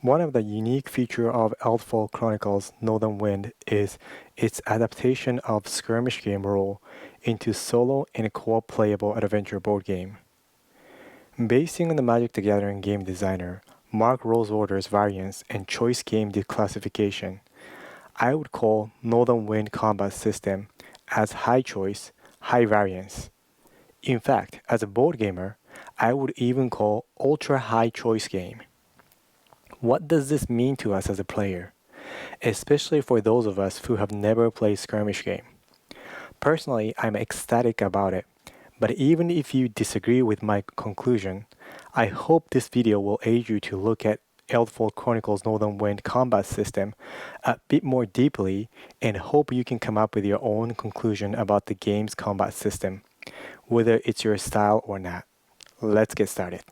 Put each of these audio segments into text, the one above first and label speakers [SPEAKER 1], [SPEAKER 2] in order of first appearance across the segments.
[SPEAKER 1] One of the unique features of Eldfall Chronicles Northern Wind is its adaptation of skirmish game rule into solo and co-op playable adventure board game. Basing on the Magic the Gathering game designer Mark Rosewater's variance and choice game declassification, I would call Northern Wind combat system as high choice, high variance. In fact, as a board gamer, I would even call ultra high choice game. What does this mean to us as a player, especially for those of us who have never played skirmish game? Personally, I'm ecstatic about it, but even if you disagree with my conclusion, I hope this video will aid you to look at Eldfall Chronicles Northern Wind combat system a bit more deeply and hope you can come up with your own conclusion about the game's combat system, whether it's your style or not. Let's get started.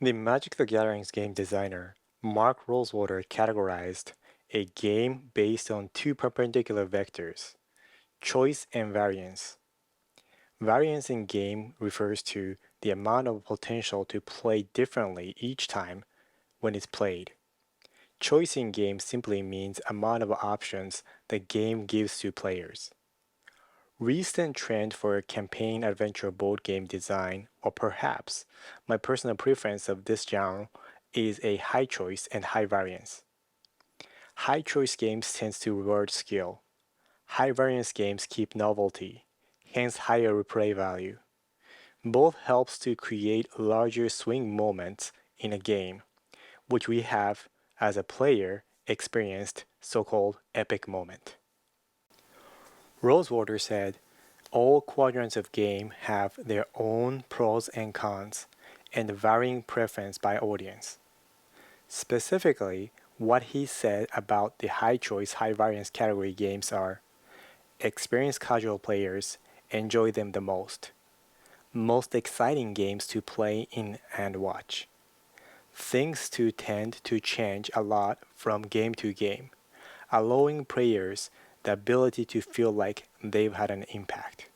[SPEAKER 1] The Magic the Gathering's game designer, Mark Rosewater, categorized a game based on two perpendicular vectors, choice and variance. Variance in game refers to the amount of potential to play differently each time when it's played. Choice in game simply means amount of options the game gives to players. Recent trend for campaign adventure board game design, or perhaps my personal preference of this genre, is a high choice and high variance. High choice games tend to reward skill. High variance games keep novelty, hence higher replay value. Both helps to create larger swing moments in a game, which we have, as a player, experienced so-called epic moment. Rosewater said, all quadrants of game have their own pros and cons, and varying preference by audience. Specifically, what he said about the high choice, high variance category games are experienced casual players enjoy them the most exciting games to play in and watch. Things to tend to change a lot from game to game, allowing players the ability to feel like they've had an impact.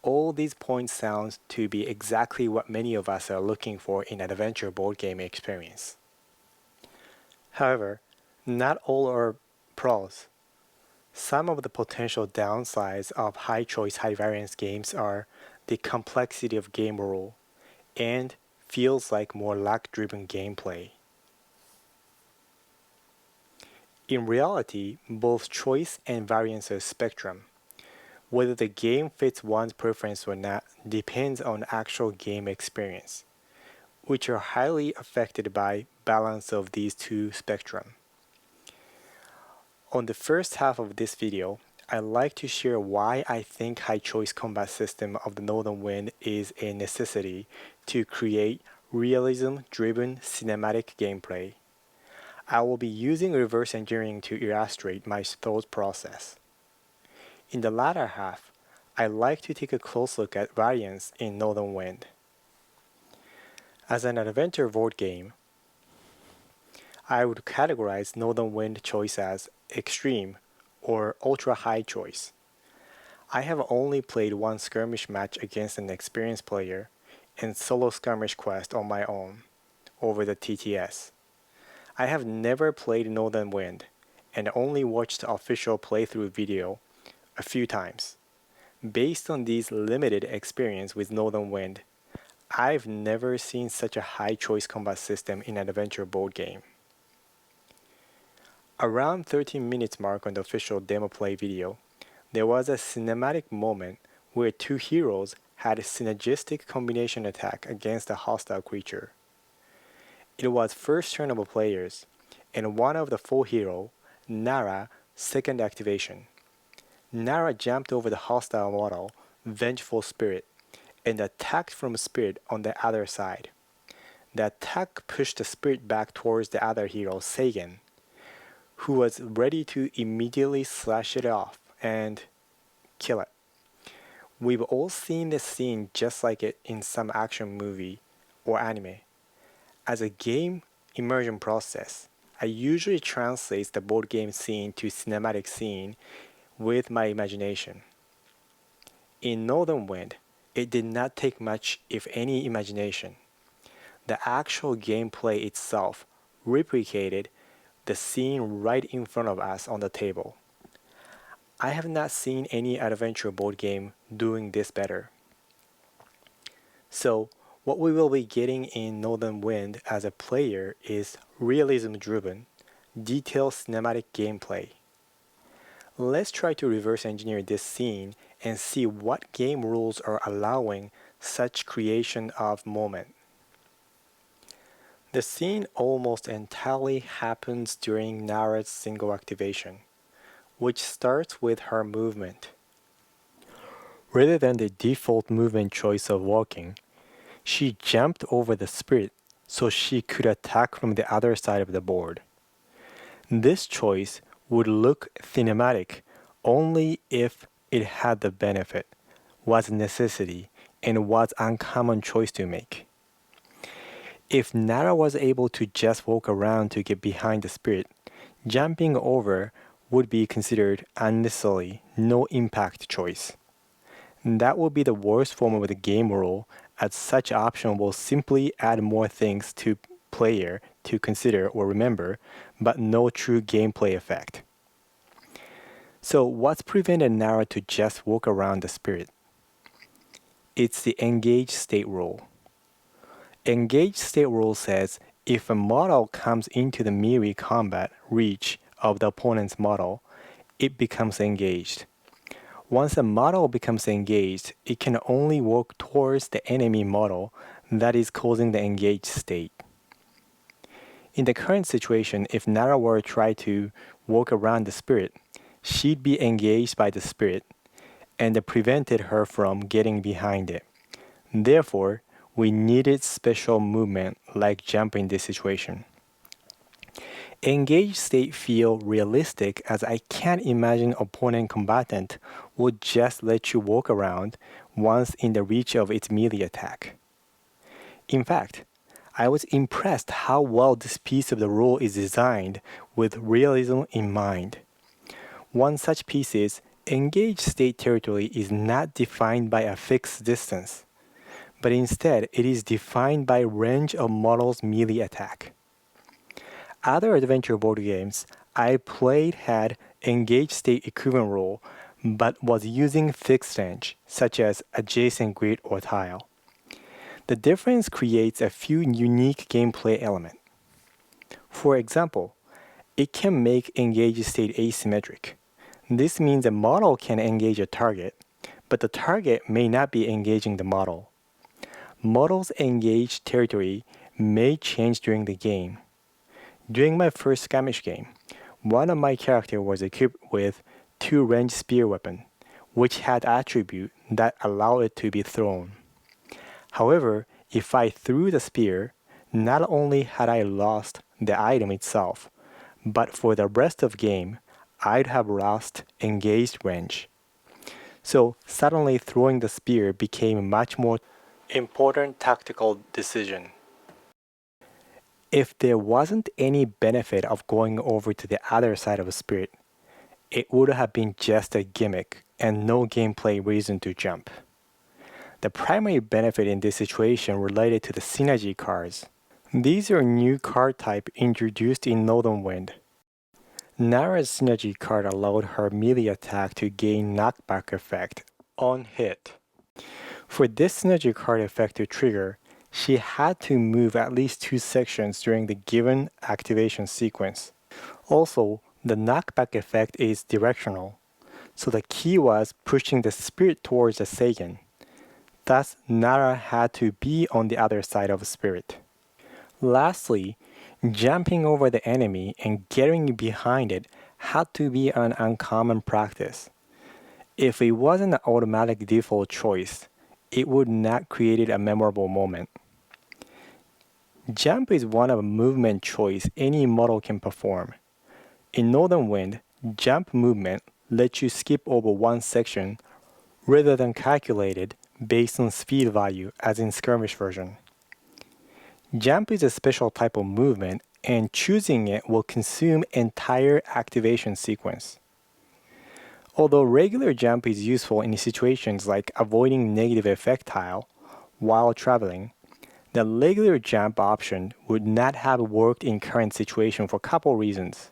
[SPEAKER 1] All these points sound to be exactly what many of us are looking for in an adventure board game experience. However, not all are pros. Some of the potential downsides of high choice, high variance games are the complexity of game rule and feels like more luck driven gameplay. In reality, both choice and variance are spectrum. Whether the game fits one's preference or not depends on actual game experience, which are highly affected by balance of these two spectrum. On the first half of this video, I'd like to share why I think high choice combat system of the Northern Wind is a necessity to create realism-driven cinematic gameplay. I will be using reverse engineering to illustrate my thought process. In the latter half, I'd like to take a close look at variance in Northern Wind. As an adventure board game, I would categorize Northern Wind choice as extreme or ultra high choice. I have only played one skirmish match against an experienced player and solo skirmish quest on my own over the TTS. I have never played Northern Wind and only watched the official playthrough video a few times. Based on these limited experience with Northern Wind, I've never seen such a high choice combat system in an adventure board game. Around 13 minutes mark on the official demo play video, there was a cinematic moment where two heroes had a synergistic combination attack against a hostile creature. It was first turn of players, and one of the four hero, Nara, second activation. Nara jumped over the hostile model, Vengeful Spirit, and attacked from Spirit on the other side. The attack pushed the Spirit back towards the other hero, Sagan, who was ready to immediately slash it off and kill it. We've all seen this scene just like it in some action movie or anime. As a game immersion process, I usually translate the board game scene to cinematic scene with my imagination. In Northern Wind, it did not take much, if any, imagination. The actual gameplay itself replicated the scene right in front of us on the table. I have not seen any adventure board game doing this better. So, what we will be getting in Northern Wind as a player is realism-driven, detailed cinematic gameplay. Let's try to reverse engineer this scene and see what game rules are allowing such creation of moment. The scene almost entirely happens during Nara's single activation, which starts with her movement. Rather than the default movement choice of walking, she jumped over the spirit so she could attack from the other side of the board. This choice would look cinematic only if it had the benefit, was a necessity, and was an uncommon choice to make. If Nara was able to just walk around to get behind the spirit, jumping over would be considered unnecessarily no impact choice. That would be the worst form of the game rule, as such option will simply add more things to player to consider or remember, but no true gameplay effect. So what's prevented Nara to just walk around the spirit? It's the engage state rule. Engage state rule says if a model comes into the melee combat reach of the opponent's model, it becomes engaged. Once a model becomes engaged, it can only walk towards the enemy model that is causing the engaged state. In the current situation, if Nara were to try to walk around the spirit, she'd be engaged by the spirit, and it prevented her from getting behind it. Therefore, we needed special movement like jump in this situation. Engaged state feel realistic as I can't imagine opponent combatant would just let you walk around once in the reach of its melee attack. In fact, I was impressed how well this piece of the rule is designed with realism in mind. One such piece is engaged state territory is not defined by a fixed distance, but instead it is defined by range of model's melee attack. Other adventure board games I played had engaged state equivalent rule, but was using fixed range, such as adjacent grid or tile. The difference creates a few unique gameplay elements. For example, it can make engaged state asymmetric. This means a model can engage a target, but the target may not be engaging the model. Models' engaged territory may change during the game. During my first skirmish game, one of my characters was equipped with 2 ranged spear weapons, which had attributes that allow it to be thrown. However, if I threw the spear, not only had I lost the item itself, but for the rest of the game, I'd have lost engaged range. So suddenly throwing the spear became a much more important tactical decision. If there wasn't any benefit of going over to the other side of a spirit, it would have been just a gimmick and no gameplay reason to jump. The primary benefit in this situation related to the synergy cards. These are new card type introduced in Northern Wind. Nara's synergy card allowed her melee attack to gain knockback effect on hit. For this synergy card effect to trigger, she had to move at least 2 sections during the given activation sequence. Also, the knockback effect is directional, so the key was pushing the spirit towards the Seigen. Thus, Nara had to be on the other side of the spirit. Lastly, jumping over the enemy and getting behind it had to be an uncommon practice. If it wasn't an automatic default choice, it would not create a memorable moment. Jump is one of a movement choice any model can perform. In Northern Wind, jump movement lets you skip over one section rather than calculated based on speed value as in skirmish version. Jump is a special type of movement and choosing it will consume entire activation sequence. Although regular jump is useful in situations like avoiding negative effect tile while traveling, the regular jump option would not have worked in current situation for a couple reasons.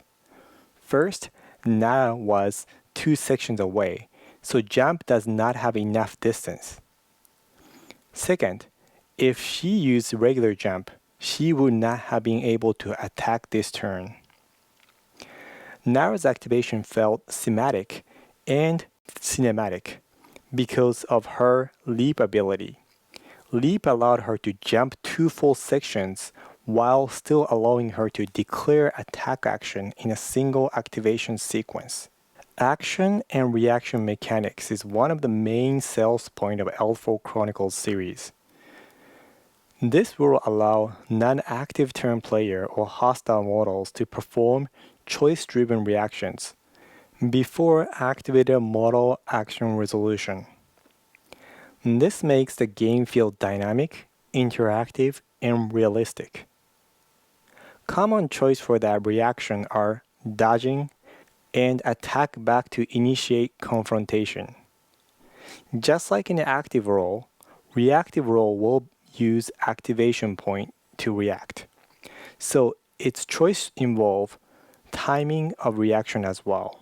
[SPEAKER 1] First, Nara was 2 sections away, so jump does not have enough distance. Second, if she used regular jump, she would not have been able to attack this turn. Nara's activation felt thematic and cinematic because of her leap ability. Leap allowed her to jump 2 full sections while still allowing her to declare attack action in a single activation sequence. Action and reaction mechanics is one of the main sales points of Eldfall Chronicles series. This will allow non-active turn player or hostile models to perform choice-driven reactions before activated model action resolution. This makes the game feel dynamic, interactive, and realistic. Common choice for that reaction are dodging and attack back to initiate confrontation. Just like in the active role, reactive role will use activation point to react. So its choice involve timing of reaction as well.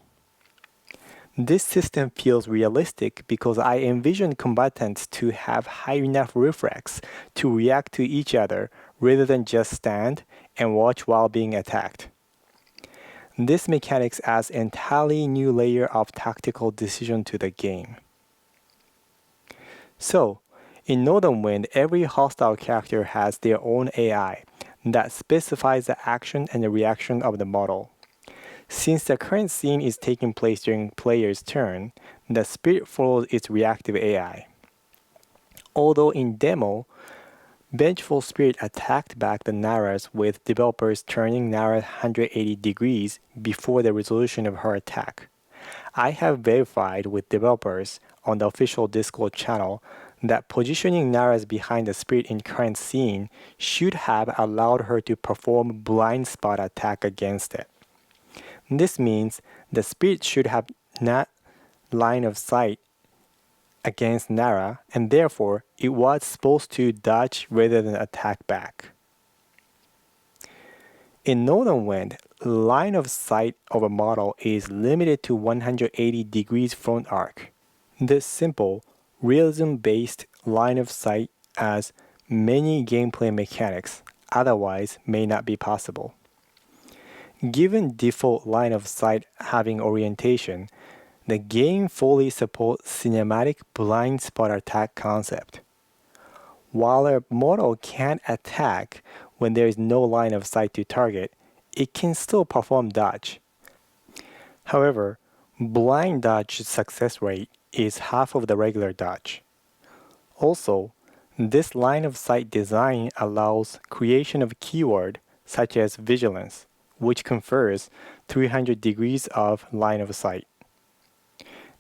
[SPEAKER 1] This system feels realistic because I envision combatants to have high enough reflex to react to each other rather than just stand and watch while being attacked. This mechanics adds entirely new layer of tactical decision to the game. So, in Northern Wind, every hostile character has their own AI that specifies the action and the reaction of the model. Since the current scene is taking place during player's turn, the spirit follows its reactive AI. Although in demo, Vengeful Spirit attacked back the Naras with developers turning Nara 180 degrees before the resolution of her attack. I have verified with developers on the official Discord channel that positioning Naras behind the spirit in current scene should have allowed her to perform blind spot attack against it. This means the spirit should have not line of sight against Nara, and therefore it was supposed to dodge rather than attack back. In Northern Wind, line of sight of a model is limited to 180 degrees front arc. This simple, realism-based line of sight has many gameplay mechanics, otherwise may not be possible. Given default line of sight having orientation, the game fully supports cinematic blind spot attack concept. While a model can't attack when there is no line of sight to target, it can still perform dodge. However, blind dodge success rate is half of the regular dodge. Also, this line of sight design allows creation of keyword such as vigilance, which confers 300 degrees of line of sight.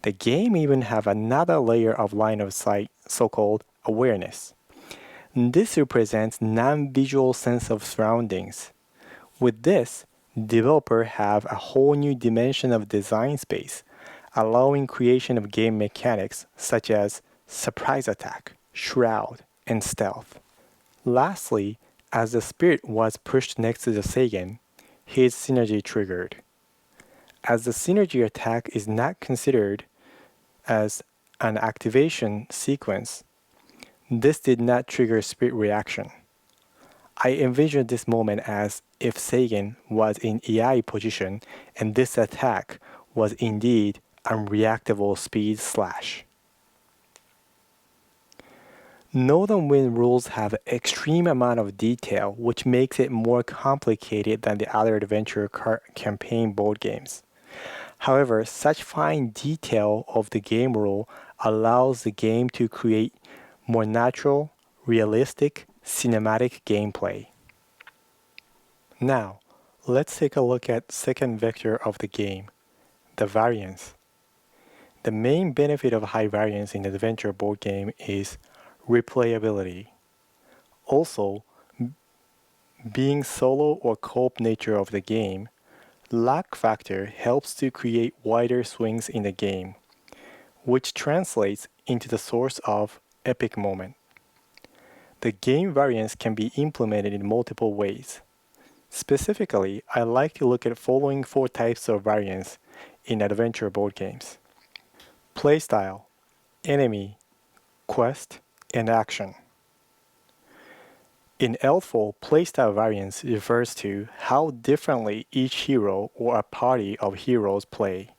[SPEAKER 1] The game even have another layer of line of sight, so-called awareness. This represents non-visual sense of surroundings. With this, developers have a whole new dimension of design space, allowing creation of game mechanics such as surprise attack, shroud, and stealth. Lastly, as the spirit was pushed next to the Seigen, his synergy triggered. As the synergy attack is not considered as an activation sequence, this did not trigger spirit reaction. I envision this moment as if Seigen was in EI position and this attack was indeed unreactable speed slash. Northern Wind rules have extreme amount of detail, which makes it more complicated than the other adventure campaign board games. However, such fine detail of the game rule allows the game to create more natural, realistic, cinematic gameplay. Now, let's take a look at second vector of the game, the variance. The main benefit of high variance in the adventure board game is replayability. Also, being solo or co-op nature of the game, Luck factor helps to create wider swings in the game, which translates into the source of epic moment. The game variance can be implemented in multiple ways. Specifically, I like to look at the following 4 types of variance in adventure board games: playstyle, enemy, quest, and action. In Eldfall, playstyle variance refers to how differently each hero or a party of heroes play.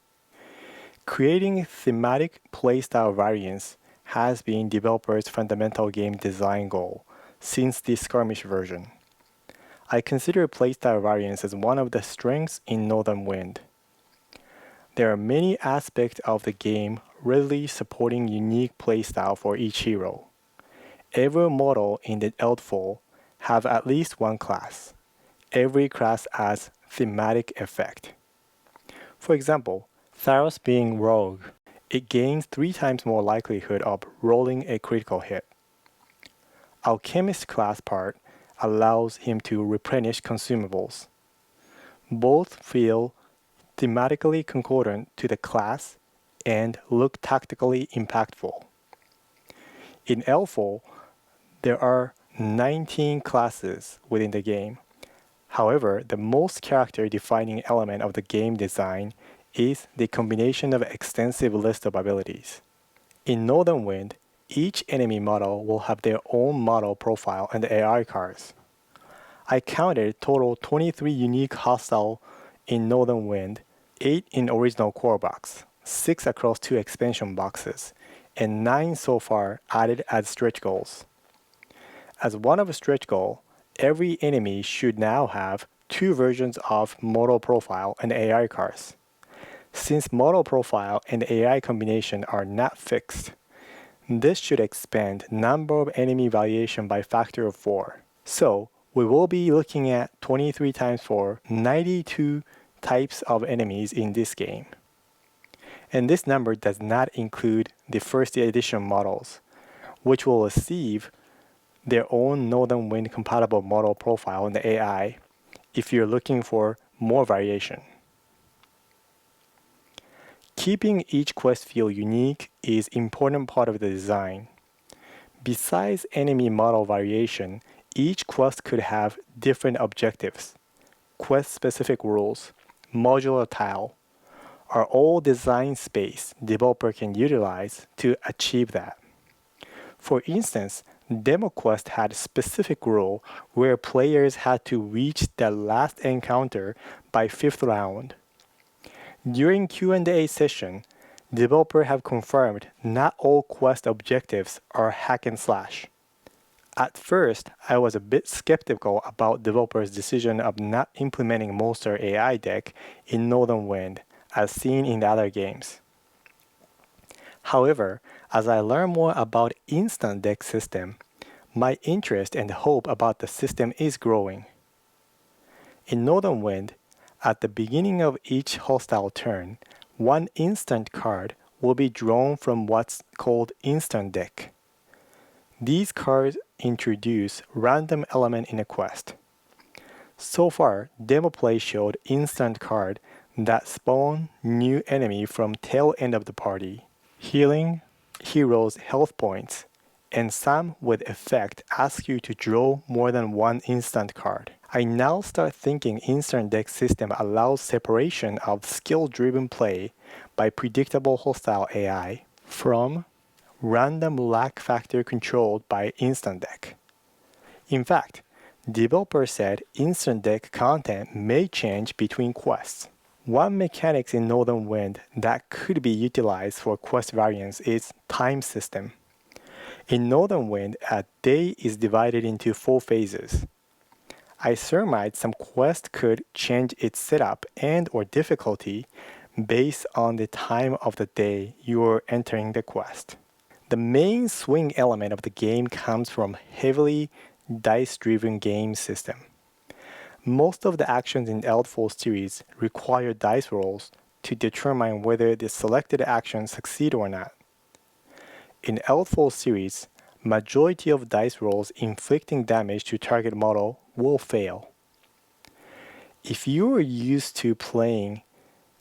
[SPEAKER 1] Creating thematic playstyle variance has been developers' fundamental game design goal since the skirmish version. I consider playstyle variance as one of the strengths in Northern Wind. There are many aspects of the game readily supporting unique playstyle for each hero. Every model in the Eldfall have at least one class. Every class adds thematic effect. For example, Tharos being rogue, it gains 3 times more likelihood of rolling a critical hit. Alchemist class part allows him to replenish consumables. Both feel thematically concordant to the class and look tactically impactful. In Eldfall, there are 19 classes within the game. However, the most character-defining element of the game design is the combination of extensive list of abilities. In Northern Wind, each enemy model will have their own model profile and AI cards. I counted total 23 unique hostile in Northern Wind, 8 in original core box, 6 across 2 expansion boxes, and 9 so far added as stretch goals. As one of a stretch goal, every enemy should now have 2 versions of model profile and AI cards. Since model profile and AI combination are not fixed, this should expand number of enemy variation by factor of 4. So, we will be looking at 23 times 4, 92 types of enemies in this game. And this number does not include the first edition models, which will receive their own Northern Wind compatible model profile in the AI if you're looking for more variation. Keeping each quest feel unique is an important part of the design. Besides enemy model variation, each quest could have different objectives. Quest-specific rules, modular tile, are all design space developer can utilize to achieve that. For instance, Demo Quest had a specific rule where players had to reach the last encounter by 5th round. During Q&A session, developers have confirmed not all quest objectives are hack and slash. At first, I was a bit skeptical about developers' decision of not implementing monster AI deck in Northern Wind, as seen in the other games. However, as I learn more about instant deck system, my interest and hope about the system is growing. In Northern Wind, at the beginning of each hostile turn, one instant card will be drawn from what's called instant deck. These cards introduce random element in a quest. So far, demo play showed instant card that spawn new enemy from tail end of the party, healing heroes' health points, and some with effect ask you to draw more than one instant card. I now start thinking instant deck system allows separation of skill-driven play by predictable hostile AI from random luck factor controlled by instant deck. In fact, developers said instant deck content may change between quests. One mechanic in Northern Wind that could be utilized for quest variants is time system. In Northern Wind, a day is divided into 4 phases. I surmise some quest could change its setup and or difficulty based on the time of the day you are entering the quest. The main swing element of the game comes from heavily dice-driven game system. Most of the actions in Eldfall series require dice rolls to determine whether the selected actions succeed or not. In Eldfall series, majority of dice rolls inflicting damage to target model will fail. If you are used to playing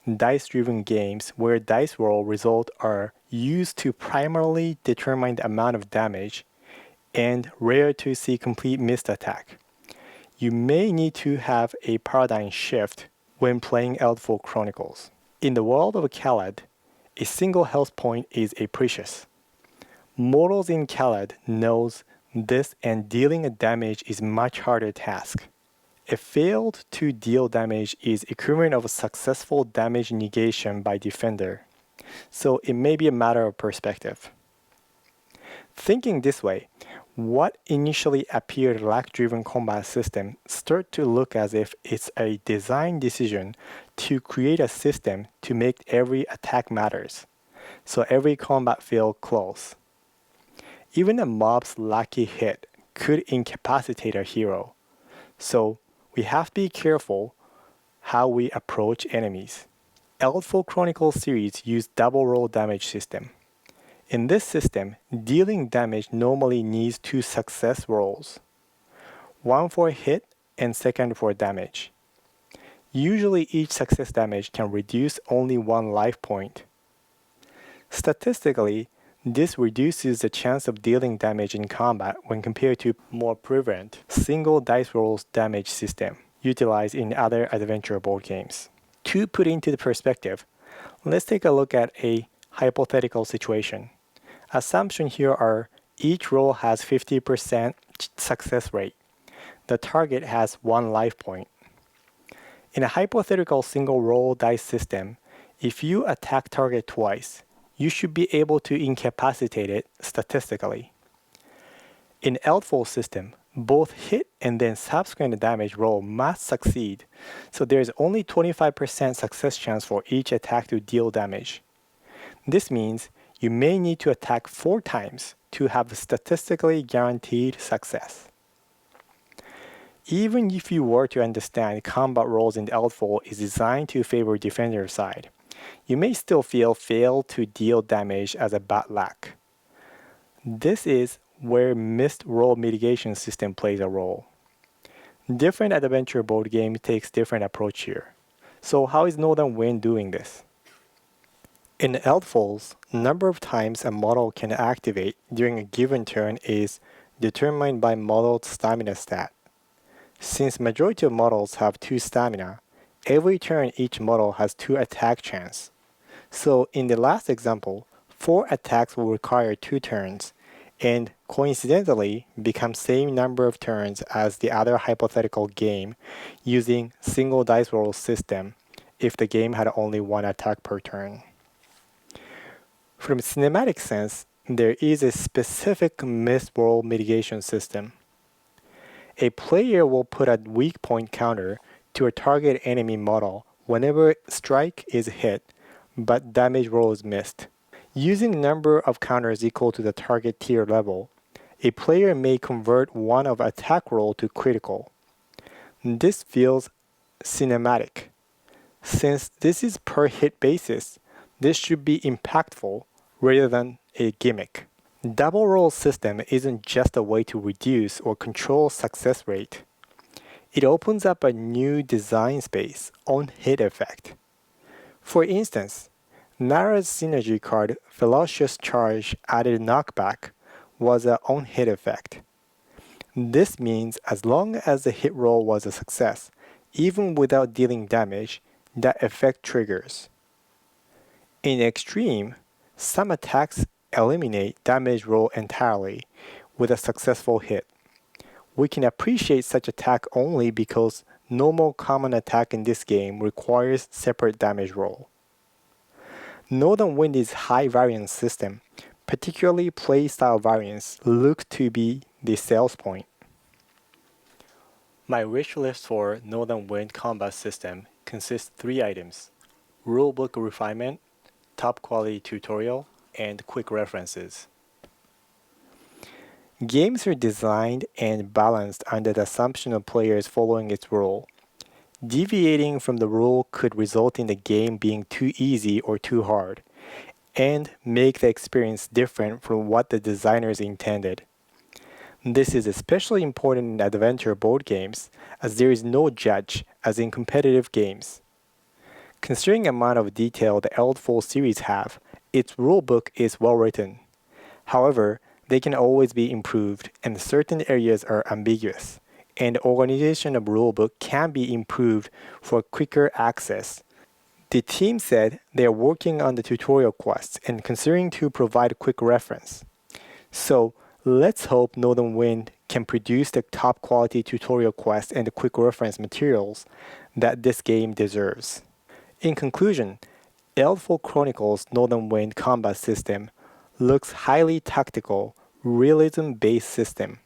[SPEAKER 1] dice-driven games where dice roll results are used to primarily determine the amount of damage and rare to see complete missed attack, you may need to have a paradigm shift when playing Eldfall Chronicles. In the world of Khaled, a single health point is a precious. Mortals in Khaled knows this, and dealing a damage is much harder task. A failed to deal damage is equivalent of a successful damage negation by defender, so it may be a matter of perspective. Thinking this way, what initially appeared luck-driven combat system start to look as if it's a design decision to create a system to make every attack matters, so every combat feels close. Even a mob's lucky hit could incapacitate a hero, so we have to be careful how we approach enemies. Eldfall Chronicles series use double roll damage system. In this system, dealing damage normally needs 2 success rolls, one for a hit and second for damage. Usually each success damage can reduce only 1 life point. Statistically, this reduces the chance of dealing damage in combat when compared to more prevalent single dice rolls damage system utilized in other adventure board games. To put into the perspective, let's take a look at a hypothetical situation. Assumptions here are each roll has 50% success rate. The target has 1 life point. In a hypothetical single roll dice system, if you attack target twice, you should be able to incapacitate it statistically. In Eldfall system, both hit and then subsequent damage roll must succeed, so there is only 25% success chance for each attack to deal damage. This means you may need to attack 4 times to have statistically guaranteed success. Even if you were to understand combat rolls in Eldfall is designed to favor defender side, you may still feel fail to deal damage as a bad luck. This is where missed roll mitigation system plays a role. Different adventure board game takes different approach here. So how is Northern Wind doing this? In Eldfalls, number of times a model can activate during a given turn is determined by model's stamina stat. Since majority of models have 2 stamina, every turn each model has 2 attack chance. So in the last example, 4 attacks will require 2 turns, and coincidentally become same number of turns as the other hypothetical game using single dice roll system if the game had only 1 attack per turn. From a cinematic sense, there is a specific missed roll mitigation system. A player will put a weak point counter to a target enemy model whenever strike is hit, but damage roll is missed. Using number of counters equal to the target tier level, a player may convert one of attack roll to critical. This feels cinematic. Since this is per hit basis, this should be impactful rather than a gimmick. Double roll system isn't just a way to reduce or control success rate. It opens up a new design space on hit effect. For instance, Nara's synergy card Ferocious Charge added knockback was an on-hit effect. This means as long as the hit roll was a success, even without dealing damage, that effect triggers. In extreme, some attacks eliminate damage roll entirely with a successful hit. We can appreciate such attack only because normal common attack in this game requires separate damage roll. Northern Wind's high variance system, particularly playstyle variance, look to be the sales point. My wish list for Northern Wind combat system consists 3 items: rulebook refinement, top quality tutorial, and quick references. Games are designed and balanced under the assumption of players following its rule. Deviating from the rule could result in the game being too easy or too hard, and make the experience different from what the designers intended. This is especially important in adventure board games, as there is no judge as in competitive games. Considering the amount of detail the Eldfall series have, its rulebook is well written. However, they can always be improved and certain areas are ambiguous, and the organization of rulebook can be improved for quicker access. The team said they are working on the tutorial quests and considering to provide quick reference. So let's hope Northern Wind can produce the top quality tutorial quests and the quick reference materials that this game deserves. In conclusion, Eldfall Chronicles Northern Wind combat system looks highly tactical, realism-based system,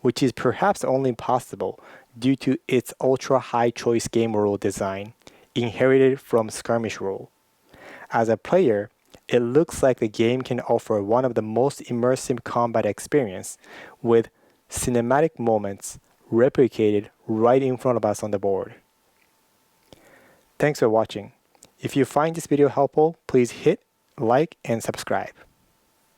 [SPEAKER 1] which is perhaps only possible due to its ultra-high choice game rule design, inherited from skirmish rule. As a player, it looks like the game can offer one of the most immersive combat experience with cinematic moments replicated right in front of us on the board. Thanks for watching. If you find this video helpful, please hit like and subscribe.